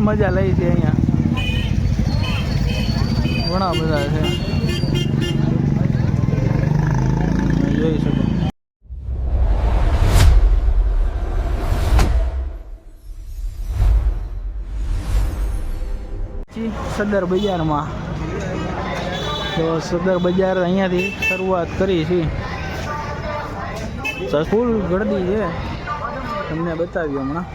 મજા લઈ છે અહીંયા ઘણા બધા છે જોઈ શકો સદર બજારમાં તો સદર બજાર અહીંયાથી શરૂઆત કરી છે ફૂલ ગળદી છે તમને બતાવ્યું હમણાં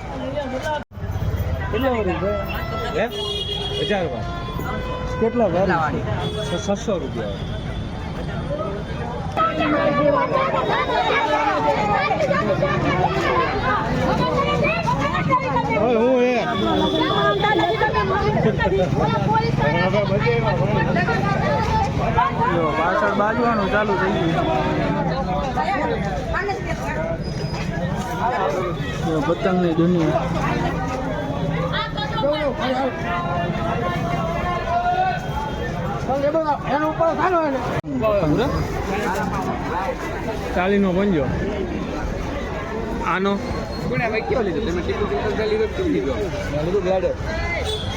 કેટલા ભાવ 600 રૂપિયા પાછળ બાજવાનું ચાલુ થઈ ગયું પતંગની દુનિયા 40 નો પંજો આનો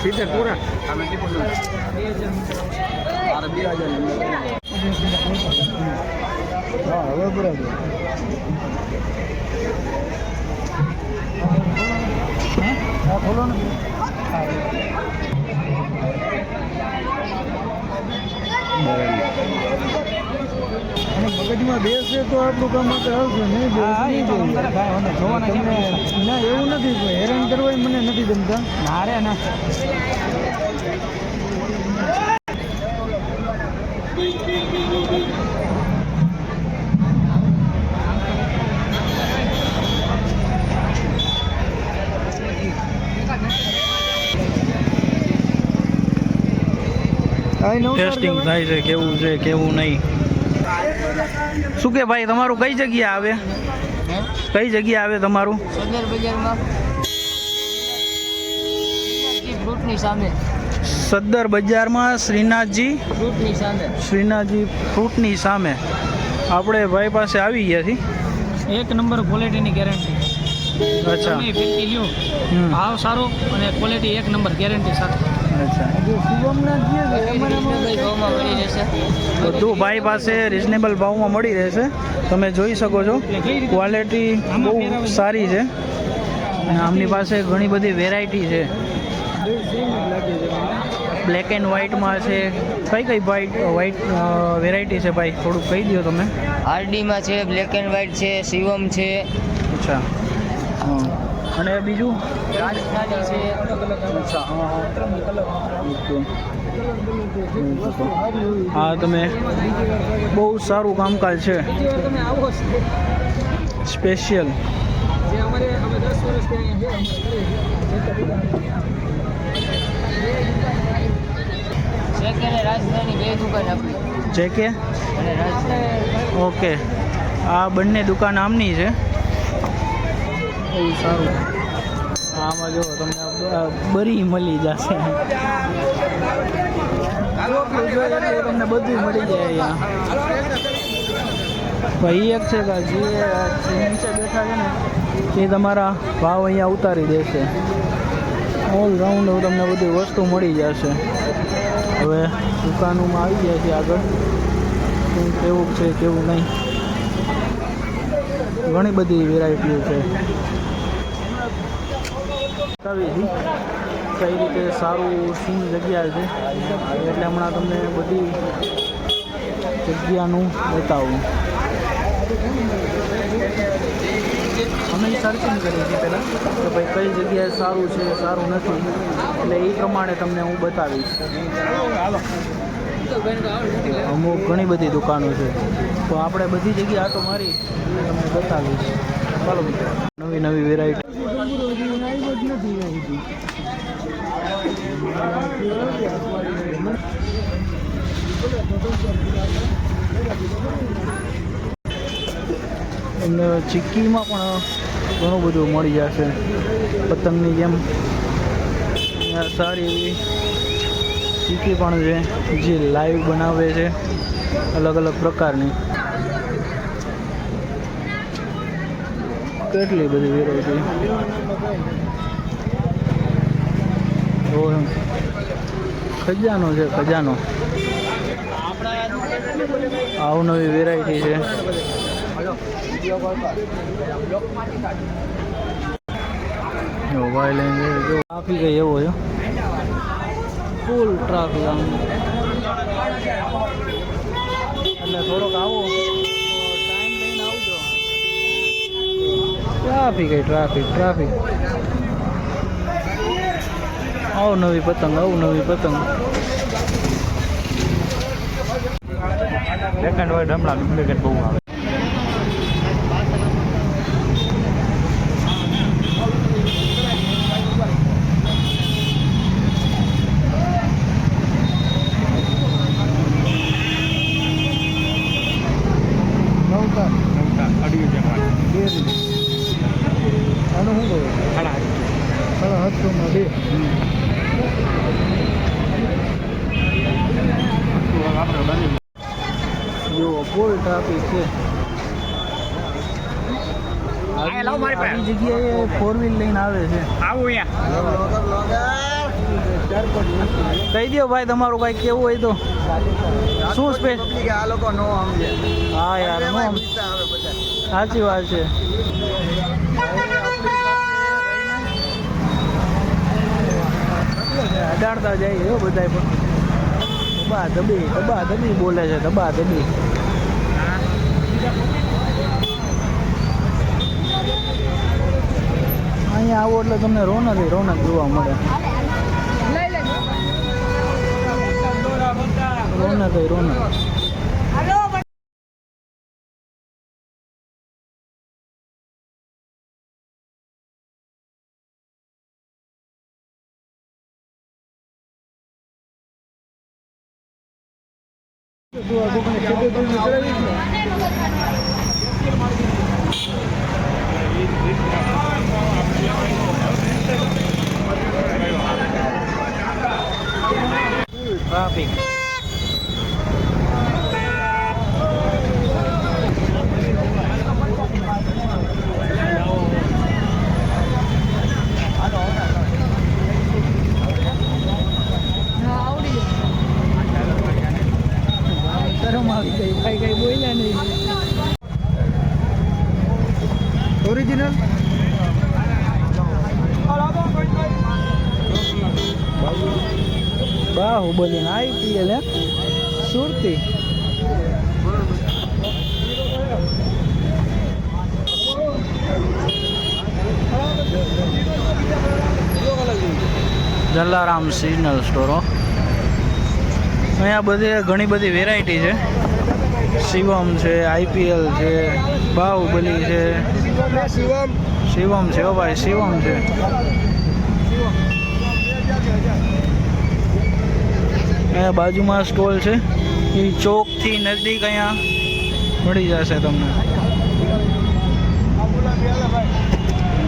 સીધા પૂરા હવે બરાબર ખોલો ને મગજમાં બેસે તો આપણું કામ માટે આવશે નહીં ના એવું નથી હેરાન કરવા મને નથી ગમતા ના રે ના ટેસ્ટિંગ થાય છે કેવું છે કેવું નહીં શું કે ભાઈ તમારું કઈ જગ્યા આવે કઈ જગ્યા આવે તમારું સદર બજારમાં ફ્રૂટની સામે સદર બજારમાં શ્રીનાથજી ફ્રૂટની સામે આપણે ભાઈ પાસે આવી ગયા છીએ 1 નંબર ક્વોલિટીની ગેરંટી અચ્છા ભાવ સારો અને ક્વોલિટી 1 નંબર ગેરંટી સાથે બધું ભાઈ પાસે રિઝનેબલ ભાવમાં મળી રહેશે તમે જોઈ શકો છો ક્વોલિટી બહુ સારી છે અને આમની પાસે ઘણી બધી વેરાયટી છે બ્લેક એન્ડ વ્હાઇટમાં છે કઈ વ્હાઇટ વેરાયટી છે ભાઈ થોડુંક કહી દો તમે આરડીમાં છે બ્લેક એન્ડ વ્હાઇટ છે શિવમ છે અચ્છા અને બીજું રાજસ્થાની છે હા તમે બહુ સારું કામકાજ છે સ્પેશિયલ રાજધાની 2 દુકાન આપી જેકે અને રાજધાની ઓકે આ બંને દુકાન આમની છે બહુ સારું આમાં જો તમને બરી મળી જશે તમને બધું મળી જાય અહીંયા ભાઈ એક છે કે જે નીચે બેઠા છે ને એ તમારા ભાવ અહીંયા ઉતારી દેશે ઓલરાઉન્ડ તમને બધી વસ્તુ મળી જશે હવે દુકાનોમાં આવી જાય છે આગળ કેવું છે કેવું નહીં ઘણી બધી વેરાયટીઓ છે કઈ રીતે સારું શું જગ્યા છે એટલે હમણાં તમને બધી જગ્યાનું બતાવું અમે સર્ચિંગ કરીએ છીએ પહેલાં કે ભાઈ કઈ જગ્યાએ સારું છે સારું નથી એટલે એ પ્રમાણે તમને હું બતાવીશ અમુક ઘણી બધી દુકાનો છે તો આપણે બધી જગ્યાએ આટો મારી તમને બતાવીશ ચાલો મિત્રો નવી નવી વેરાયટી તમને ચીક્કીમાં પણ ઘણું બધું મળી જશે પતંગની જેમ સારી એવી ચીક્કી પણ છે જે લાઈવ બનાવે છે અલગ અલગ પ્રકારની કેટલી બધી વેરાયટી જો ખજાનો છે, ખજાનો. અવનવી વેરાયટી છે. જો ભાઈ લઈને જો ટ્રાફિક એવો છે, ફૂલ ટ્રાફિક આમ. એટલે થોડોક આવો ટાઈમ લઈને આવજો. Traffic traffic. અવનવી પતંગ, અવનવી પતંગ. સેકન્ડ હોય હમણાં ડુપ્લિકેટ બહુ આવે. જો ફૂલ ટ્રાફિક છે. આવી જગ્યાએ 4 વ્હીલ લઈને આવે છે. કહી દો ભાઈ તમારું કાંઈ કેવું હોય તો. શું સ્પેસ આ લોકો નો સમજે. હા યાર, સાચી વાત છે. અડાડતા જાય હો બધા પણ. દબા દબી બોલે છે, દબા દબી. અહીંયા આવો એટલે તમને રોનક જોવા મળે. રોનક. ટ્રાફિક. કઈ બોલ્યા નહીં. ઓરિજિનલ બાહુબલી ના IPL સુરતી. જલારામ સિગ્નલ સ્ટોરો. અહીંયા ઘણી બધી વેરાયટી છે. શિવમ છે, IPL છે, બાહુબલી છે. શિવમ છે ઓ ભાઈ, શિવમ છે. અહીંયા બાજુમાં સ્ટોલ છે, એ ચોકથી નજદીક અહીંયા મળી જશે તમને.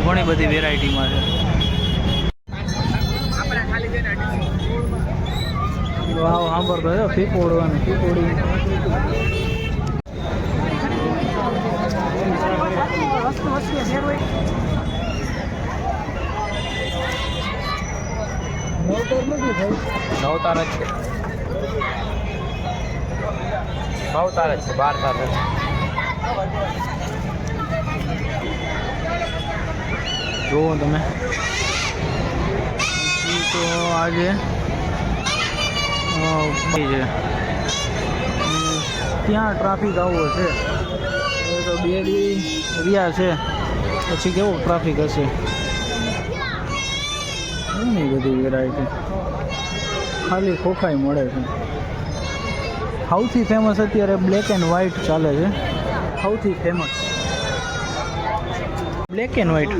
ઘણી બધી વેરાયટીમાં છે. વાવ સાંભળતો છે, પીપોડવાની પીપોડી. નવતાર જ છે, 9 તાર જ છે, 12 તાર નથી. જુઓ તમે તો આજે છે ત્યાં ટ્રાફિક આવો છે. તો 2 દી રહ્યા છે પછી કેવો ટ્રાફિક હશે. ઘણી બધી વેરાયટી ખાલી ખોખાઈ મળે છે. સૌથી ફેમસ અત્યારે બ્લેક એન્ડ વ્હાઈટ ચાલે છે. સૌથી ફેમસ બ્લેક એન્ડ વ્હાઈટ.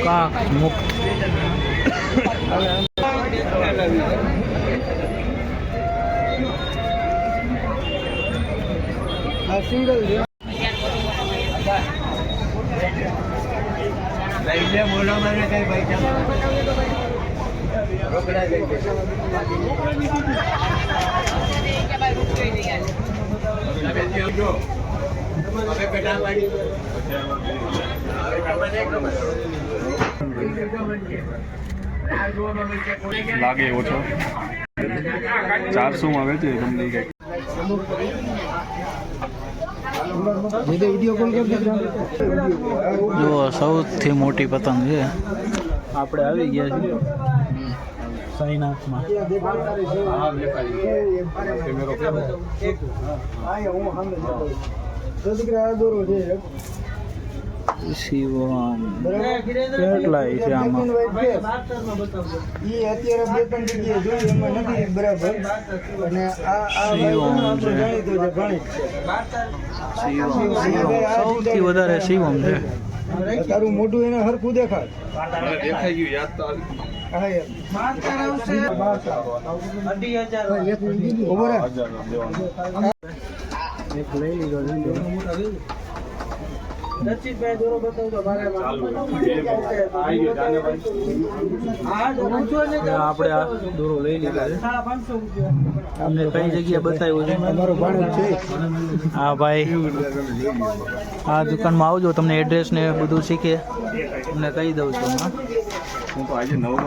કાક મુક્ત સિંગલ છે. લાગે ઓછો 400 માં વેચે કંપની કઈ જો સૌથી મોટી પતંગ છે આપણે આવી ગયા છીએ સાઈનાથમાં શિવમ કેટલા છે આમાં સૌથી વધારે શિવમ છે તારું મોઢું એને હરખું દેખાય દેખાઈ ગયું યાદ તો એક લઈ લીધો આપણે આ દોરો લઈ લીધા છે અમને કઈ જગ્યાએ બતાવ્યું છે અમારો ભાણેજ છે હા ભાઈ આ દુકાનમાં આવજો તમને એડ્રેસ ને બધું શીખે તમને કહી દઉં છું હું તો આજે 9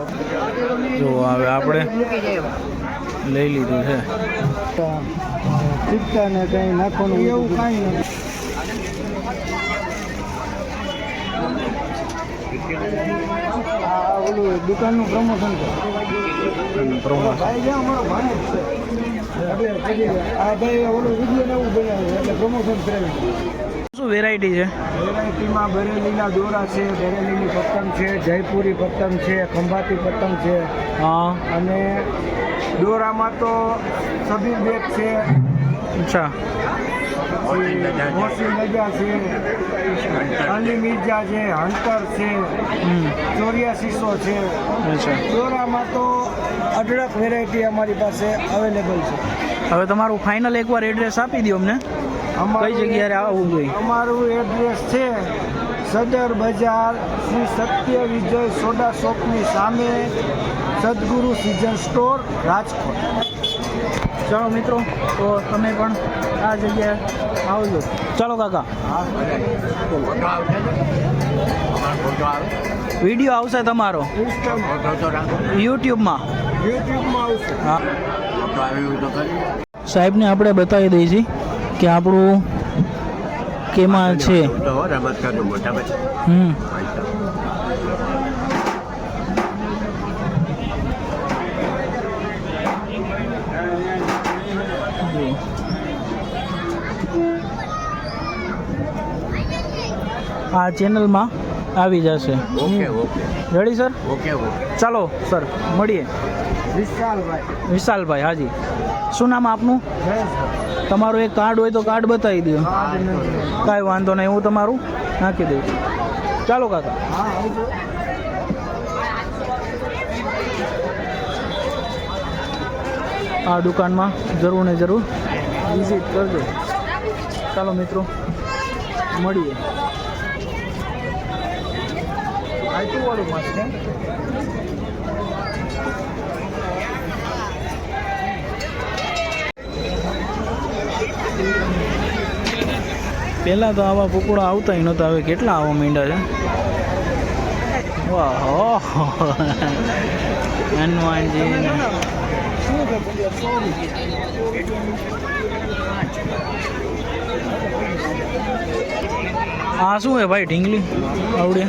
જો હવે આપણે લઈ લીધું છે ટીપકા ને કઈ નાખવાનું એવું કાંઈ નથી આ ઓલું દુકાનનું પ્રમોશન છે ભાઈ છે અમારો ભાણેજ છે એટલે પછી આ ભાઈ ઓલું વિડીયો ને એવું બનાવે એટલે પ્રમોશન કરાવી શું વેરાયટી છે વેરાયટીમાં બરેલીના દોરા છે બરેલીની પતંગ છે જયપુરી પતંગ છે ખંભાતી પતંગ છે હા અને દોરામાં તો સબીર બેગ છે અચ્છા મોસી મજા છે અલી મિર્જા છે હંટર છે 8400 છે અચ્છા દોરામાં તો અઢળક વેરાયટી અમારી પાસે અવેલેબલ છે હવે તમારું ફાઇનલ એકવાર એડ્રેસ આપી દો અમને કઈ જગ્યાએ આવવું જોઈએ અમારું એડ્રેસ છે સદર બજાર શ્રી સત્ય વિજય સોડા શોપની સામે સદગુરુ સિઝન સ્ટોર રાજકોટ ચાલો મિત્રો તો તમે પણ આ જગ્યાએ આવજો ચાલો કાકા વિડીયો આવશે તમારો યુટ્યુબમાં આવશે હા સાહેબને આપણે બતાવી દઈએ છીએ કે આપણું કેમાં છે આ ચેનલમાં આવી જશે રેડી સર ચાલો સર મળીએ વિશાલભાઈ હાજી શું નામ આપનું તમારું એક કાર્ડ હોય તો કાર્ડ બતાવી દો કાંઈ વાંધો નહીં હું તમારું નાખી દઈશ ચાલો કાકા આ દુકાનમાં જરૂર ને જરૂર વિઝિટ કરજો ચાલો મિત્રો મળીએ વાળું મસ્ત છે પહેલાં તો આવા પકોડા આવતા નહોતા હવે કેટલા આવવા માંડ્યા છે વાહ હનુમાનજી આ શું હે ભાઈ ઢીંગલી આવડે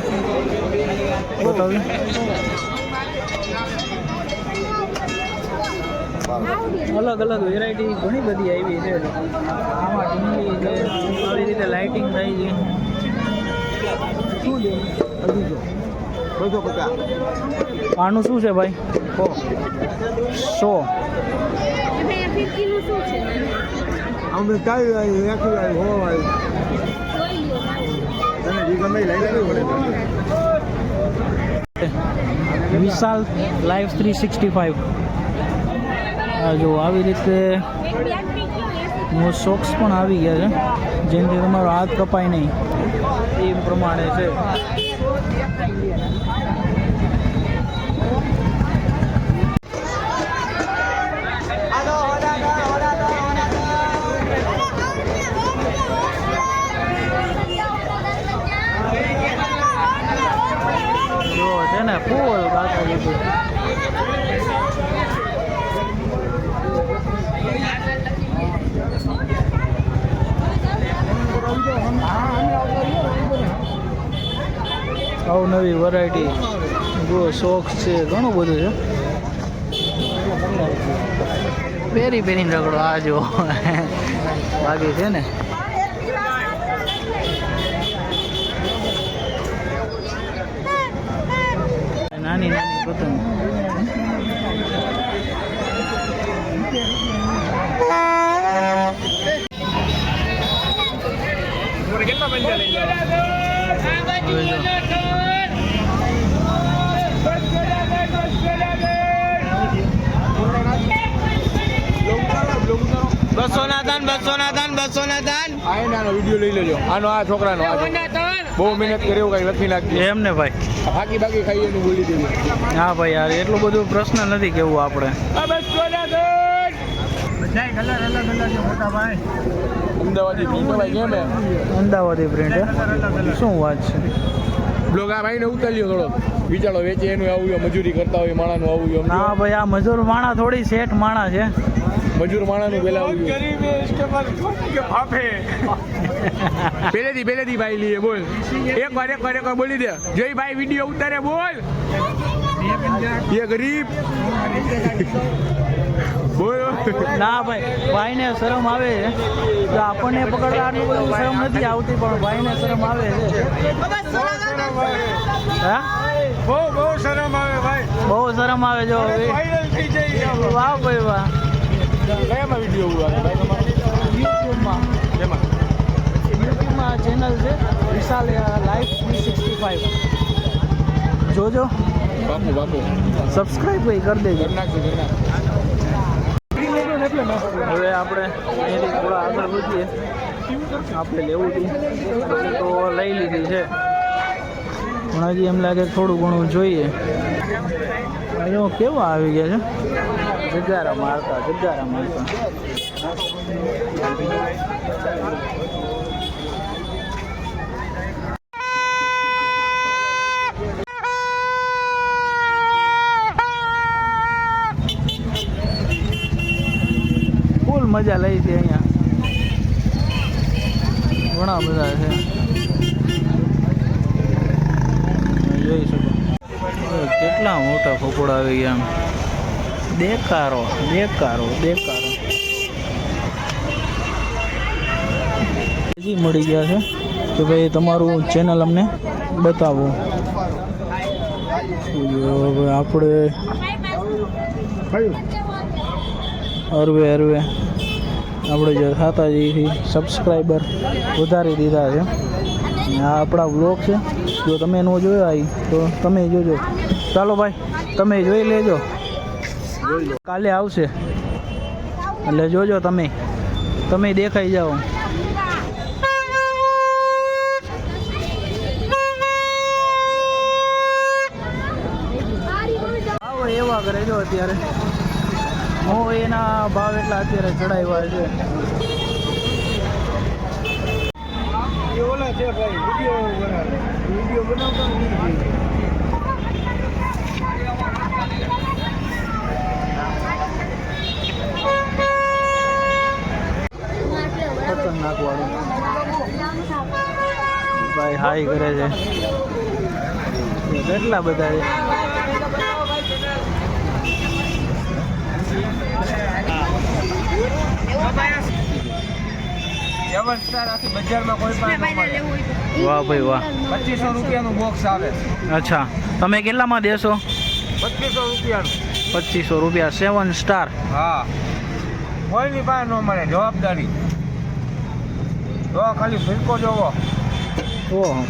બતાવ્યું અલગ અલગ વેરાયટી ઘણી બધી આવી છે આમાં ઢીંગલી છે આવી રીતે લાઇટિંગ થાય છે આનું શું છે ભાઈ 100 અમે કાંઈ હોય વિશાલ લાઈવ 365 જો આવી રીતે સોક્સ પણ આવી ગયા છે જેનાથી તમારો હાથ કપાય નહીં એ પ્રમાણે છે. જો છે ને ફૂલ કાકા લીધું. અવનવી વેરાયટી જો સોક્સ છે ઘણું બધું છે. પહેરી પહેરીને રગડો આ જો બાકી છે ને નાની નાની પતંગ. બસો ના દાન આનો વિડીયો લઈ લેજો. આનો આ છોકરાનો બહુ મહેનત કરી એવું કઈ લખી નાખી એમ ને ભાઈ. બાકી ખાઈ એનું બોલી દેવું. હા ભાઈ યાર એટલું બધું પ્રશ્ન નથી કેવું આપણે. અમદાવાદી ભાઈ કેમ અમદાવાદી પ્રિન્ટ શું વાત છે. બ્લોગ આ ભાઈને ઉતાર્યો થોડો વિચારો વેચે એનું આવું મજૂરી કરતા હોય માણાનું આવું ના ભાઈ આ મજૂર માણા થોડી શેઠ માણા છે. મજૂર માણાનું પેલા આવું પહેલેથી ભાઈ લઈએ બોલ એક વાર બોલી દે જય ભાઈ વિડીયો ઉતારે બોલ ये गरीब બોલો. ના ભાઈને શરમ આવે છે તો આપણને પકડવા આટલું બધું શરમ નથી આવતી પણ ભાઈને શરમ આવે છે. હા બહુ શરમ આવે ભાઈ. બહુ શરમ આવે જો વાહ ભાઈ વાહ. કયામાં વિડીયો યુટ્યુબમાં ચેનલ છે વિશાલ લાઈફ 365 જોજો. બાપુ સબસ્ક્રાઈબ કરી દેજો. હવે આપણે અહીંથી થોડા આગળ વધીએ. આપણે લેવું હતું તો લઈ લીધી છે પણ હજી એમ લાગે થોડું ઘણું જોઈએ. અહીંયા કેવા આવી ગયા છે જગારા મારતા. ફૂલ મજા લઈ હતી અહીંયા. ઘણા બધા છે જોઈ શકો. કેટલા મોટા ફોફોડા આવી ગયા. દેકારો હજી મળી ગયા છે કે ભાઈ તમારું ચેનલ અમને બતાવો. હવે આપણે હરવે આપણે જે ખાતાજીથી સબસ્ક્રાઈબર વધારી દીધા છે. આ આપણા વ્લોગ છે જો તમે ન જોયો આવી તો તમે જોજો. ચાલો ભાઈ તમે જોઈ લેજો. કાલે આવશે એટલે જોજો તમે દેખાઈ જાઓ. આવો એવા કરે જો અત્યારે એના ભાવ એટલા અત્યારે ચડાવ્યા છે. ઓલા છે ભાઈ વિડીયો બનાવતા ખતરનાક વાળું ભાઈ હાઈ કરે છે. કેટલા બધા છે. બજારમાં કોઈ પણ વાહ ભાઈ વાહ. 2500 રૂપિયાનું બોક્સ આવે. અચ્છા તમે કેટલામાં દેશો? 2500 રૂપિયાનું. 2500 રૂપિયા 7 સ્ટાર. હા કોઈની પાસે ન મળે જવાબદારી. તો ખાલી ફિરકો જોવો. ઓહો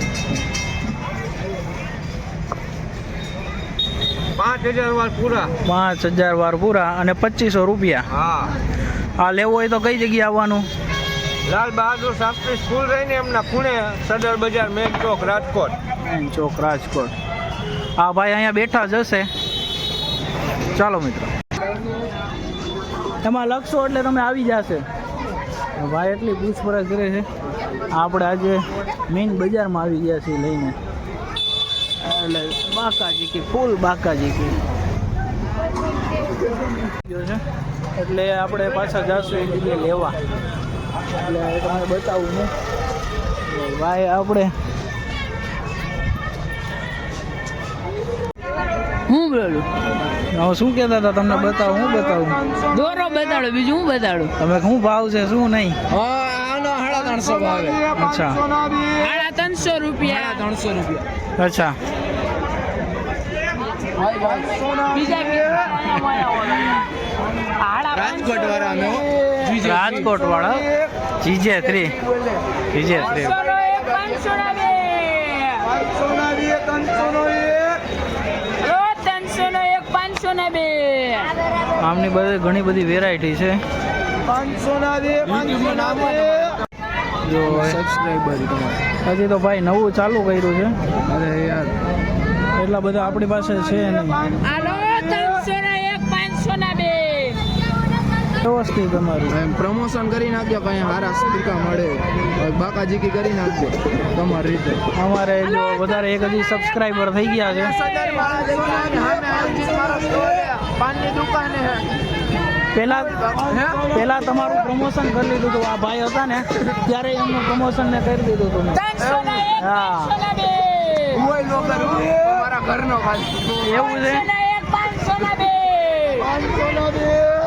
5000 વાર પૂરા. 5000 વાર પૂરા અને 2500 રૂપિયા. હા આ લેવો હોય તો કઈ જગ્યાએ આવવાનું? લાલ બહાદુર શાસ્ત્રી સ્કૂલ રહીને એમના ખૂણે સદર બજાર મેન ચોક રાજકોટ. મેન ચોક રાજકોટ. હા ભાઈ અહીંયા બેઠા જ હશે. ચાલો મિત્રો, એમાં લખશો એટલે તમે આવી જશે. ભાઈ એટલી પૂછપરછ કરે છે. આપણે આજે મેઇન બજારમાં આવી ગયા છીએ લઈને, એટલે બાકાજી કે ફૂલ બાકાજી કે છે, એટલે આપણે પાછા જઈશું એક જગ્યાએ લેવા. એટલે તમારે બતાવું ને ભાઈ આપણે હું બોલું હવે શું કહેતા હતા તમને બતાવું? હું બતાવું? દોરો બતાડો, બીજું હું બતાડું? તમે શું ભાવ છે શું નહીં? આનો 350 ભાવે. અચ્છા 350 રૂપિયા. 350 રૂપિયા. અચ્છા બીજા રાજકોટ વાળાનો રાજકોટ વાળા જીજે 3 જીજે 3 આમની બધી ઘણી બધી વેરાયટી છે. જો સબસ્ક્રાઇબર તમારે. હજી તો ભાઈ નવું ચાલુ કર્યું છે, અરે યાર એટલા બધા આપણી પાસે છે નહીં. વ્યવસ્થિત તમારું એમ પ્રમોશન કરી નાખજો, કઈ સારા સ્પીકર મળે બાકાજીકી કરી નાખજો તમારી રીતે. અમારે જો વધારે 1000 સબસ્ક્રાઈબર થઈ ગયા છે. પહેલા તમારું પ્રમોશન કરી લીધું હતું. આ ભાઈ હતા ને ત્યારે એમનું પ્રમોશન મેં કરી દીધું હતું. હા મારા ઘરનો ખાલી એવું છે.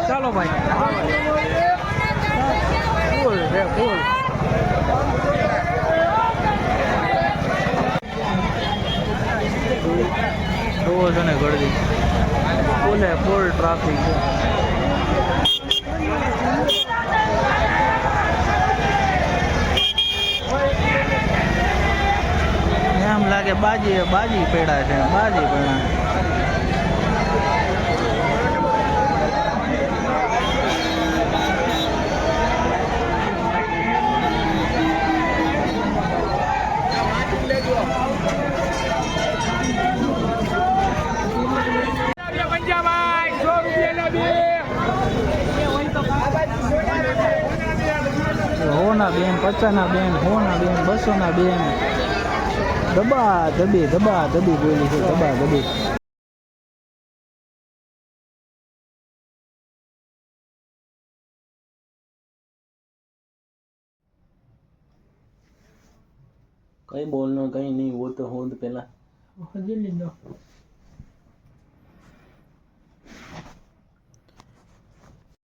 ચાલો ભાઈ, ફૂલ છે ફૂલ. જોવો છો ને ગળદી ફૂલે ફૂલ ટ્રાફિક છે. એમ લાગે બાજી પેડા છે, બાજી પેડા. હોના બેન, 50ના બેન, 100ના બેન, 200ના બેન. દબા દબી બોલી છે, દબા દબી. કઈ બોલનો કઈ નહીં, वो तो होंद પહેલા હજી લીધો.